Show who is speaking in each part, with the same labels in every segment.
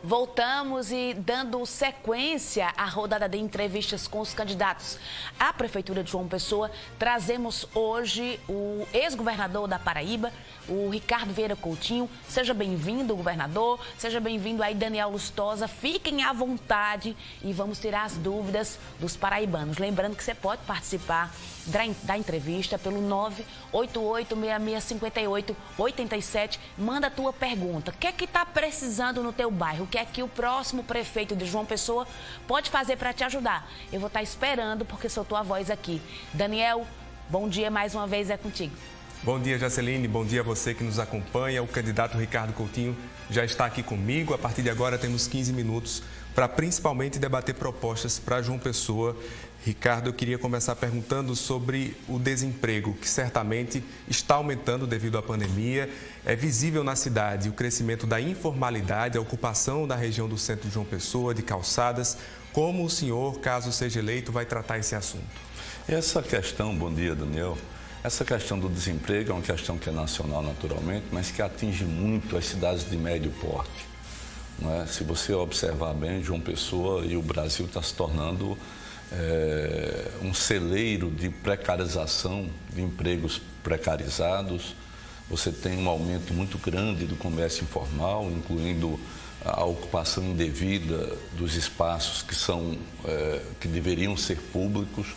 Speaker 1: Voltamos e dando sequência à rodada de entrevistas com os candidatos à Prefeitura de João Pessoa, trazemos hoje o ex-governador da Paraíba, o Ricardo Vieira Coutinho. Seja bem-vindo, governador. Seja bem-vindo aí, Daniel Lustosa. Fiquem à vontade e vamos tirar as dúvidas dos paraibanos. Lembrando que você pode participar da entrevista pelo 988-6658-87. Manda a tua pergunta. O que é que está precisando no teu bairro? O que é que o próximo prefeito de João Pessoa pode fazer para te ajudar? Eu vou estar esperando porque sou tua voz aqui. Daniel, bom dia mais uma vez, é contigo.
Speaker 2: Bom dia, Jaceline. Bom dia a você que nos acompanha. O candidato Ricardo Coutinho já está aqui comigo. A partir de agora temos 15 minutos para principalmente debater propostas para João Pessoa. Ricardo, eu queria começar perguntando sobre o desemprego, que certamente está aumentando devido à pandemia. É visível na cidade o crescimento da informalidade, a ocupação da região do centro de João Pessoa, de calçadas. Como o senhor, caso seja eleito, vai tratar esse assunto?
Speaker 3: Essa questão, bom dia, Daniel. Essa questão do desemprego é uma questão que é nacional naturalmente, mas que atinge muito as cidades de médio porte. Não é? Se você observar bem, João Pessoa e o Brasil está se tornando um celeiro de precarização, de empregos precarizados. Você tem um aumento muito grande do comércio informal, incluindo a ocupação indevida dos espaços que deveriam ser públicos.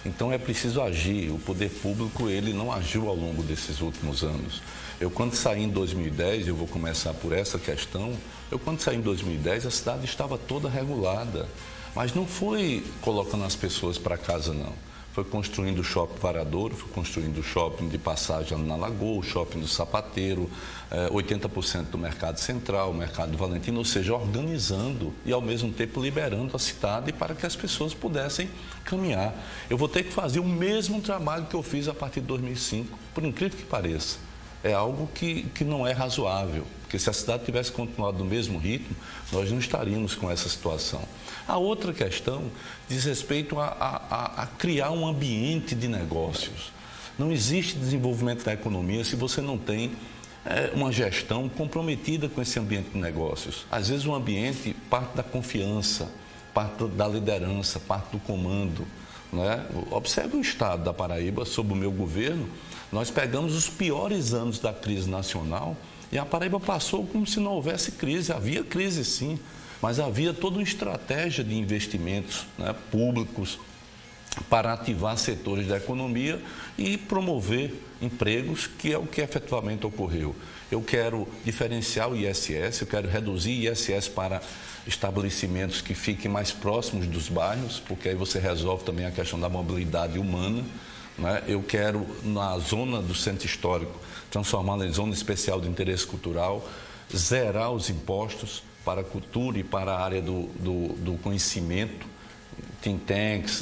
Speaker 3: Então é preciso agir. O poder público ele não agiu ao longo desses últimos anos. Eu quando saí em 2010, eu vou começar por essa questão, quando saí em 2010 a cidade estava toda regulada, mas não foi colocando as pessoas para casa não. Foi construindo o shopping Varadouro, foi construindo o shopping de Passagem na Lagoa, o shopping do Sapateiro, 80% do Mercado Central, o Mercado Valentino, ou seja, organizando e ao mesmo tempo liberando a cidade para que as pessoas pudessem caminhar. Eu vou ter que fazer o mesmo trabalho que eu fiz a partir de 2005, por incrível que pareça. É algo que não é razoável, porque se a cidade tivesse continuado no mesmo ritmo, nós não estaríamos com essa situação. A outra questão diz respeito a criar um ambiente de negócios. Não existe desenvolvimento da economia se você não tem uma gestão comprometida com esse ambiente de negócios. Às vezes o ambiente parte da confiança, parte da liderança, parte do comando. Né? Observe o estado da Paraíba, sob o meu governo, nós pegamos os piores anos da crise nacional e a Paraíba passou como se não houvesse crise. Havia crise sim, mas havia toda uma estratégia de investimentos, né, públicos para ativar setores da economia e promover empregos, que é o que efetivamente ocorreu. Eu quero diferenciar o ISS, eu quero reduzir o ISS para estabelecimentos que fiquem mais próximos dos bairros, porque aí você resolve também a questão da mobilidade humana. Né? Eu quero, na zona do centro histórico, transformá-la em zona especial de interesse cultural, zerar os impostos para a cultura e para a área do conhecimento, think tanks,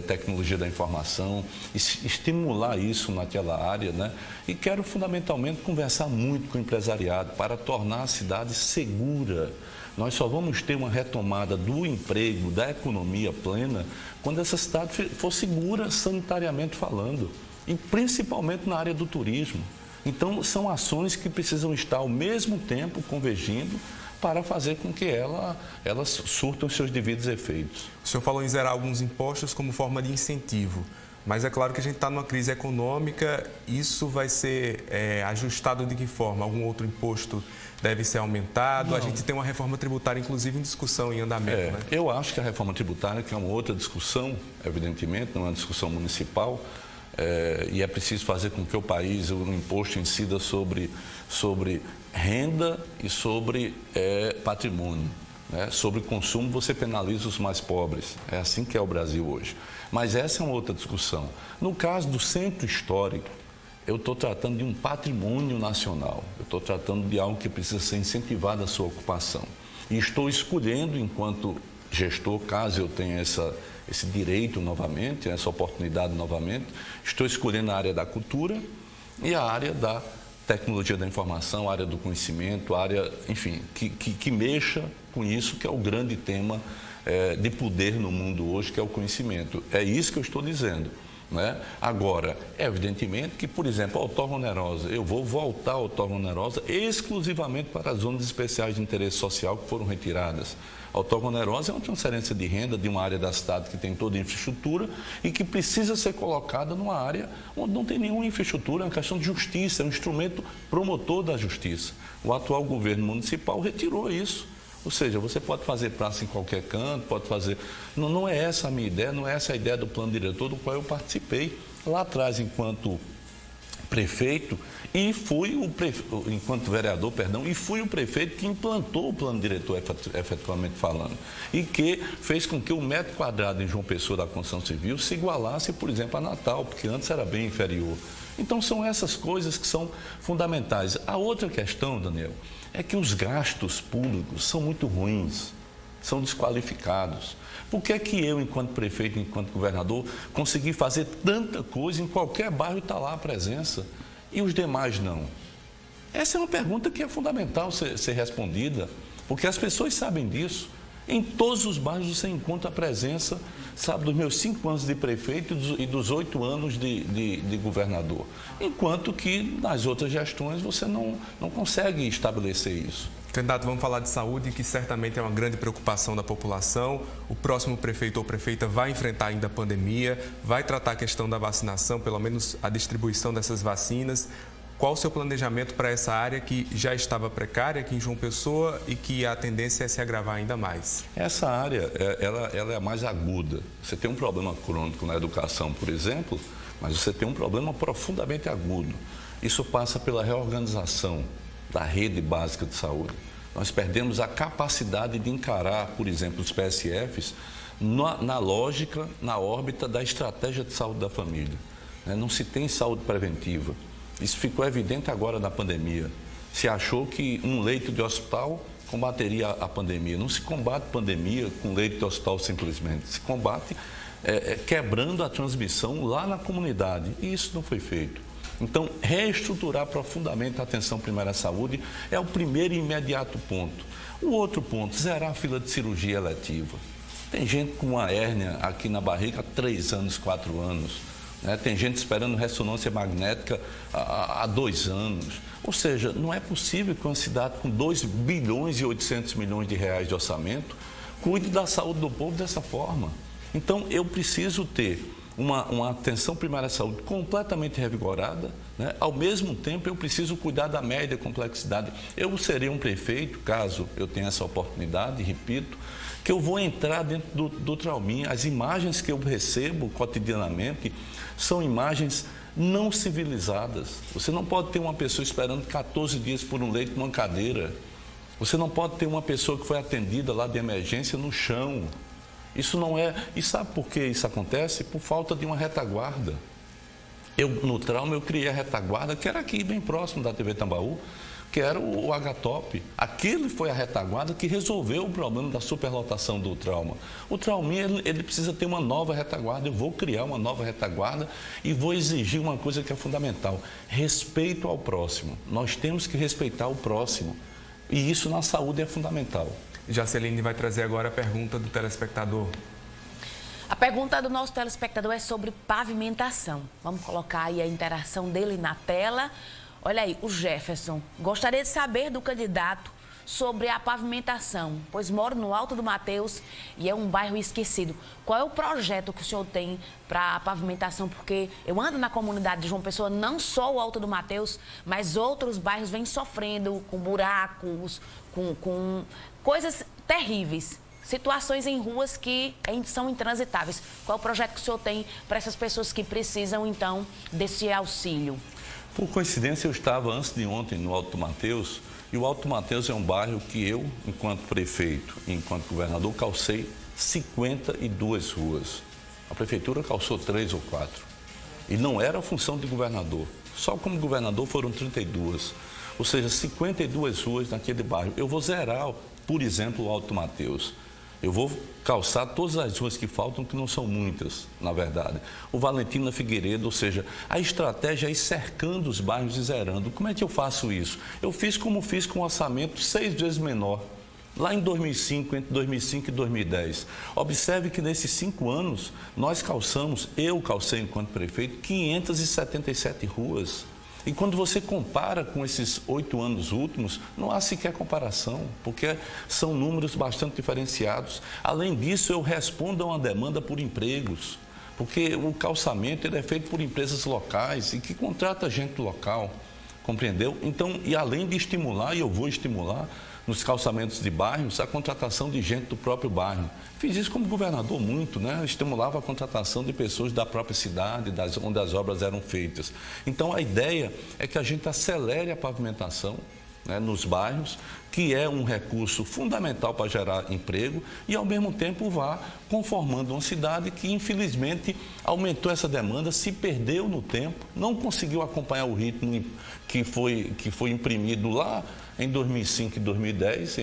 Speaker 3: tecnologia da informação, estimular isso naquela área, né? E quero fundamentalmente conversar muito com o empresariado para tornar a cidade segura. Nós só vamos ter uma retomada do emprego, da economia plena, quando essa cidade for segura sanitariamente falando, e principalmente na área do turismo. Então, são ações que precisam estar ao mesmo tempo convergindo para fazer com que elas surtam os seus devidos efeitos.
Speaker 2: O senhor falou em zerar alguns impostos como forma de incentivo, mas é claro que a gente está numa crise econômica. Isso vai ser ajustado de que forma? Algum outro imposto deve ser aumentado? Não. A gente tem uma reforma tributária, inclusive, em discussão, em andamento. Né?
Speaker 3: Eu acho que a reforma tributária, que é uma outra discussão, evidentemente, não é uma discussão municipal, e é preciso fazer com que o país, o imposto incida sobre renda e sobre patrimônio. Né? Sobre consumo, você penaliza os mais pobres. É assim que é o Brasil hoje. Mas essa é uma outra discussão. No caso do centro histórico, eu estou tratando de um patrimônio nacional. Eu estou tratando de algo que precisa ser incentivado a sua ocupação. E estou escolhendo, enquanto gestor, caso eu tenha esse direito novamente, essa oportunidade novamente, estou escolhendo a área da cultura e a área da tecnologia da informação, a área do conhecimento, a área, enfim, que mexa com isso, que é o grande tema de poder no mundo hoje, que é o conhecimento. É isso que eu estou dizendo. né? Agora, evidentemente que, por exemplo, a outorga onerosa, eu vou voltar a outorga onerosa exclusivamente para as zonas especiais de interesse social que foram retiradas. A outorga onerosa é uma transferência de renda de uma área da cidade que tem toda a infraestrutura e que precisa ser colocada numa área onde não tem nenhuma infraestrutura, é uma questão de justiça, é um instrumento promotor da justiça. O atual governo municipal retirou isso. Ou seja, você pode fazer praça em qualquer canto, pode fazer... Não é essa a minha ideia, não é essa a ideia do plano diretor do qual eu participei lá atrás enquanto prefeito e enquanto vereador, e fui o prefeito que implantou o plano diretor efetivamente falando e que fez com que o metro quadrado em João Pessoa da construção civil se igualasse, por exemplo, a Natal, porque antes era bem inferior. Então são essas coisas que são fundamentais. A outra questão, Daniel, é que os gastos públicos são muito ruins, são desqualificados. Por que é que eu, enquanto prefeito, enquanto governador, consegui fazer tanta coisa, em qualquer bairro está lá a presença, e os demais não? Essa é uma pergunta que é fundamental ser respondida, porque as pessoas sabem disso. Em todos os bairros você encontra a presença, sabe, dos meus 5 anos de prefeito e dos 8 anos de governador. Enquanto que nas outras gestões você não consegue estabelecer isso.
Speaker 2: Candidato, vamos falar de saúde, que certamente é uma grande preocupação da população. O próximo prefeito ou prefeita vai enfrentar ainda a pandemia, vai tratar a questão da vacinação, pelo menos a distribuição dessas vacinas. Qual o seu planejamento para essa área que já estava precária aqui em João Pessoa e que a tendência é se agravar ainda mais?
Speaker 3: Essa área, ela é a mais aguda. Você tem um problema crônico na educação, por exemplo, mas você tem um problema profundamente agudo. Isso passa pela reorganização da rede básica de saúde. Nós perdemos a capacidade de encarar, por exemplo, os PSFs na lógica, na órbita da estratégia de saúde da família. Não se tem saúde preventiva. Isso ficou evidente agora na pandemia. Se achou que um leito de hospital combateria a pandemia. Não se combate pandemia com leito de hospital simplesmente. Se combate quebrando a transmissão lá na comunidade. E isso não foi feito. Então, reestruturar profundamente a atenção primária à saúde é o primeiro e imediato ponto. O outro ponto, zerar a fila de cirurgia eletiva. Tem gente com uma hérnia aqui na barriga há 3 anos, 4 anos. Tem gente esperando ressonância magnética há 2 anos. Ou seja, não é possível que uma cidade com 2 bilhões e 800 milhões de reais de orçamento cuide da saúde do povo dessa forma. Então, eu preciso ter uma atenção primária à saúde completamente revigorada, Ao mesmo tempo, eu preciso cuidar da média complexidade. Eu serei um prefeito, caso eu tenha essa oportunidade, repito, que eu vou entrar dentro do trauminha. As imagens que eu recebo cotidianamente são imagens não civilizadas. Você não pode ter uma pessoa esperando 14 dias por um leito numa cadeira. Você não pode ter uma pessoa que foi atendida lá de emergência no chão. Isso não é... E sabe por que isso acontece? Por falta de uma retaguarda. No trauma, eu criei a retaguarda, que era aqui, bem próximo da TV Tambaú, que era o H-Top. Aquilo foi a retaguarda que resolveu o problema da superlotação do trauma. O trauminha, ele precisa ter uma nova retaguarda. Eu vou criar uma nova retaguarda e vou exigir uma coisa que é fundamental: respeito ao próximo. Nós temos que respeitar o próximo. E isso na saúde é fundamental.
Speaker 2: Jaceline vai trazer agora a pergunta do telespectador.
Speaker 1: A pergunta do nosso telespectador é sobre pavimentação. Vamos colocar aí a interação dele na tela. Olha aí, o Jefferson. Gostaria de saber do candidato sobre a pavimentação, pois moro no Alto do Mateus e é um bairro esquecido. Qual é o projeto que o senhor tem para a pavimentação? Porque eu ando na comunidade de João Pessoa, não só o Alto do Mateus, mas outros bairros vêm sofrendo com buracos, com coisas terríveis. Situações em ruas que são intransitáveis. Qual é o projeto que o senhor tem para essas pessoas que precisam, então, desse auxílio?
Speaker 3: Por coincidência, eu estava antes de ontem no Alto Mateus, e o Alto Mateus é um bairro que eu, enquanto prefeito e enquanto governador, calcei 52 ruas. A prefeitura calçou 3 ou 4. E não era a função de governador. Só como governador foram 32. Ou seja, 52 ruas naquele bairro. Eu vou zerar, por exemplo, o Alto Mateus. Eu vou calçar todas as ruas que faltam, que não são muitas, na verdade. O Valentina Figueiredo, ou seja, a estratégia é ir cercando os bairros e zerando. Como é que eu faço isso? Eu fiz como fiz com um orçamento 6 vezes menor. lá em 2005, entre 2005 e 2010. Observe que nesses 5 anos, eu calcei enquanto prefeito, 577 ruas. E quando você compara com esses 8 anos últimos, não há sequer comparação, porque são números bastante diferenciados. Além disso, eu respondo a uma demanda por empregos, porque o calçamento ele é feito por empresas locais e que contrata gente local, compreendeu? Então, e além de estimular, e eu vou estimular, nos calçamentos de bairros, a contratação de gente do próprio bairro. Fiz isso como governador muito, né? Estimulava a contratação de pessoas da própria cidade, onde as obras eram feitas. Então, a ideia é que a gente acelere a pavimentação, né, nos bairros, que é um recurso fundamental para gerar emprego e, ao mesmo tempo, vá conformando uma cidade que, infelizmente, aumentou essa demanda, se perdeu no tempo, não conseguiu acompanhar o ritmo que foi imprimido lá em 2005 e 2010,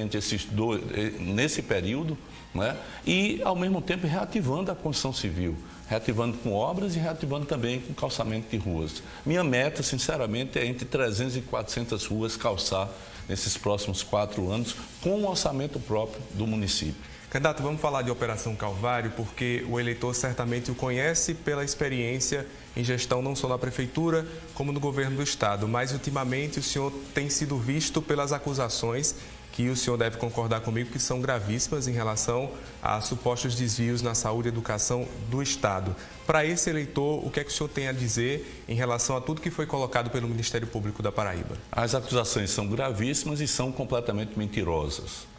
Speaker 3: nesse período, né? E, ao mesmo tempo, reativando a construção civil, reativando com obras e reativando também com calçamento de ruas. Minha meta, sinceramente, é entre 300 e 400 ruas calçar nesses próximos 4 anos, com um orçamento próprio do município.
Speaker 2: Candidato, vamos falar de Operação Calvário, porque o eleitor certamente o conhece pela experiência em gestão não só na Prefeitura, como no governo do Estado. Mas, ultimamente, o senhor tem sido visto pelas acusações que o senhor deve concordar comigo que são gravíssimas em relação a supostos desvios na saúde e educação do Estado. Para esse eleitor, o que é que o senhor tem a dizer em relação a tudo que foi colocado pelo Ministério Público da Paraíba?
Speaker 3: As acusações são gravíssimas e são completamente mentirosas.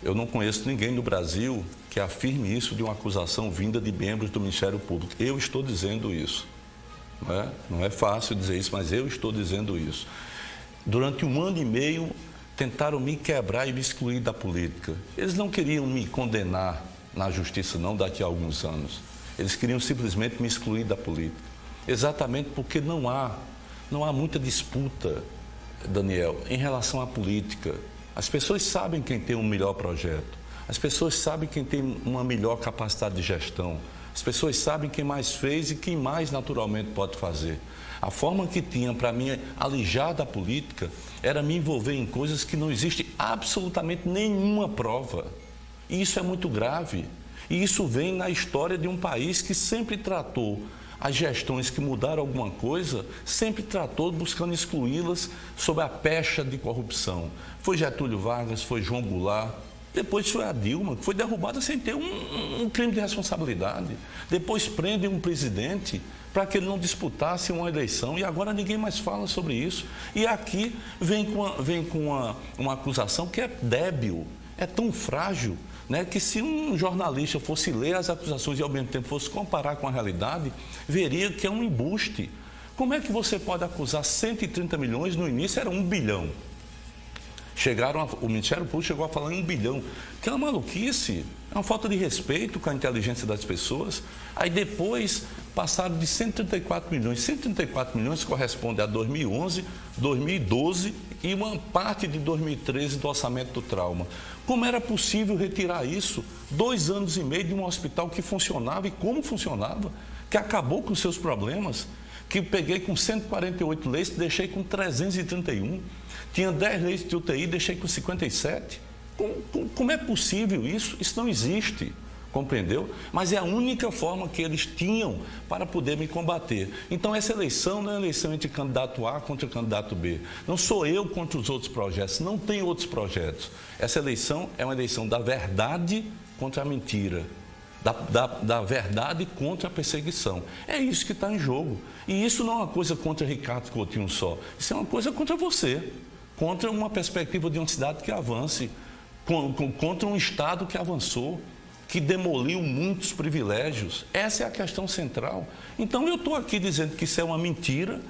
Speaker 3: Eu não conheço ninguém no Brasil que afirme isso de uma acusação vinda de membros do Ministério Público. Eu estou dizendo isso. Não é fácil dizer isso, mas eu estou dizendo isso. Durante 1 ano e meio, tentaram me quebrar e me excluir da política. Eles não queriam me condenar na justiça, não, daqui a alguns anos. Eles queriam simplesmente me excluir da política. Exatamente porque não há muita disputa, Daniel, em relação à política. As pessoas sabem quem tem um melhor projeto. As pessoas sabem quem tem uma melhor capacidade de gestão. As pessoas sabem quem mais fez e quem mais naturalmente pode fazer. A forma que tinha para mim alijar da política era me envolver em coisas que não existe absolutamente nenhuma prova. E isso é muito grave. E isso vem na história de um país que sempre tratou as gestões que mudaram alguma coisa, sempre tratou buscando excluí-las sob a pecha de corrupção. Foi Getúlio Vargas, foi João Goulart, depois foi a Dilma, que foi derrubada sem ter um crime de responsabilidade. Depois prende um presidente para que ele não disputasse uma eleição e agora ninguém mais fala sobre isso. E aqui vem com uma acusação que é débil, é tão frágil, né, que se um jornalista fosse ler as acusações e ao mesmo tempo fosse comparar com a realidade, veria que é um embuste. Como é que você pode acusar 130 milhões, no início era 1 bilhão? O Ministério Público chegou a falar em 1 bilhão, que é uma maluquice, é uma falta de respeito com a inteligência das pessoas. Aí depois passaram de 134 milhões. 134 milhões corresponde a 2011, 2012 e uma parte de 2013 do orçamento do trauma. Como era possível retirar isso? 2 anos e meio de um hospital que funcionava e como funcionava, que acabou com seus problemas, que peguei com 148 leitos, deixei com 331. Tinha 10 leitos de UTI, deixei com 57. Como é possível isso? Isso não existe, compreendeu? Mas é a única forma que eles tinham para poder me combater. Então, essa eleição não é eleição entre candidato A contra candidato B. Não sou eu contra os outros projetos, não tem outros projetos. Essa eleição é uma eleição da verdade contra a mentira. Da verdade contra a perseguição. É isso que está em jogo. E isso não é uma coisa contra Ricardo Coutinho só. Isso é uma coisa contra você. Contra uma perspectiva de uma cidade que avance. Contra um Estado que avançou, que demoliu muitos privilégios. Essa é a questão central. Então, eu estou aqui dizendo que isso é uma mentira.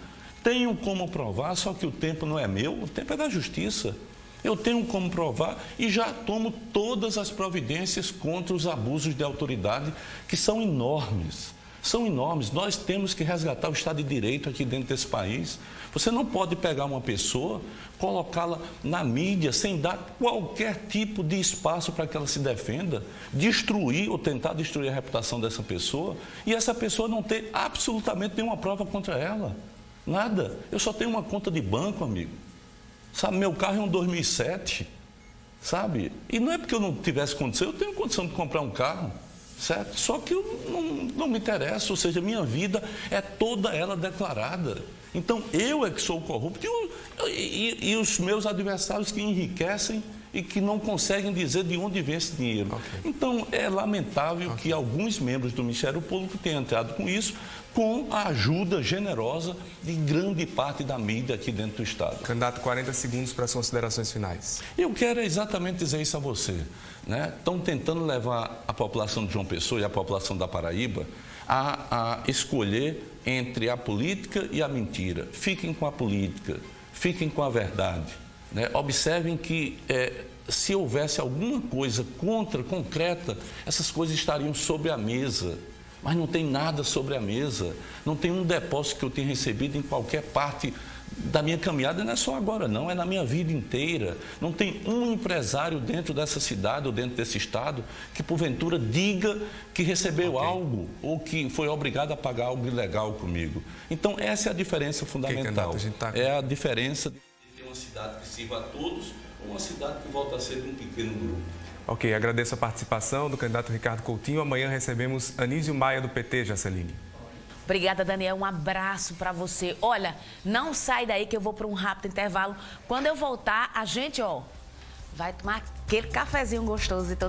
Speaker 3: Tenho como provar, só que o tempo não é meu. O tempo é da justiça. Eu tenho como provar e já tomo todas as providências contra os abusos de autoridade, que são enormes. São enormes. Nós temos que resgatar o Estado de Direito aqui dentro desse país. Você não pode pegar uma pessoa, colocá-la na mídia sem dar qualquer tipo de espaço para que ela se defenda, destruir ou tentar destruir a reputação dessa pessoa e essa pessoa não ter absolutamente nenhuma prova contra ela. Nada. Eu só tenho uma conta de banco, amigo. Sabe, meu carro é um 2007. sabe? E não é porque eu não tivesse condição, eu tenho condição de comprar um carro, certo? Só que eu não me interesso, ou seja, minha vida é toda ela declarada. Então, eu é que sou corrupto e os meus adversários que enriquecem e que não conseguem dizer de onde vem esse dinheiro. Okay. Então, é lamentável que alguns membros do Ministério Público tenham entrado com isso, com a ajuda generosa de grande parte da mídia aqui dentro do Estado.
Speaker 2: Candidato, 40 segundos para as considerações finais.
Speaker 3: Eu quero exatamente dizer isso a você, né? Estão tentando levar a população de João Pessoa e a população da Paraíba a escolher entre a política e a mentira. Fiquem com a política, fiquem com a verdade. Né? Observem que se houvesse alguma coisa concreta, essas coisas estariam sobre a mesa. Mas não tem nada sobre a mesa, não tem um depósito que eu tenha recebido em qualquer parte da minha caminhada, não é só agora não, é na minha vida inteira. Não tem um empresário dentro dessa cidade ou dentro desse estado que porventura diga que recebeu algo ou que foi obrigado a pagar algo ilegal comigo. Então essa é a diferença fundamental, é a diferença de ter uma cidade que sirva a todos ou uma cidade que volta a ser um pequeno grupo.
Speaker 2: Ok, agradeço a participação do candidato Ricardo Coutinho. Amanhã recebemos Anísio Maia do PT, Jaceline.
Speaker 1: Obrigada, Daniel. Um abraço para você. Olha, não sai daí que eu vou para um rápido intervalo. Quando eu voltar, a gente, vai tomar aquele cafezinho gostoso e todo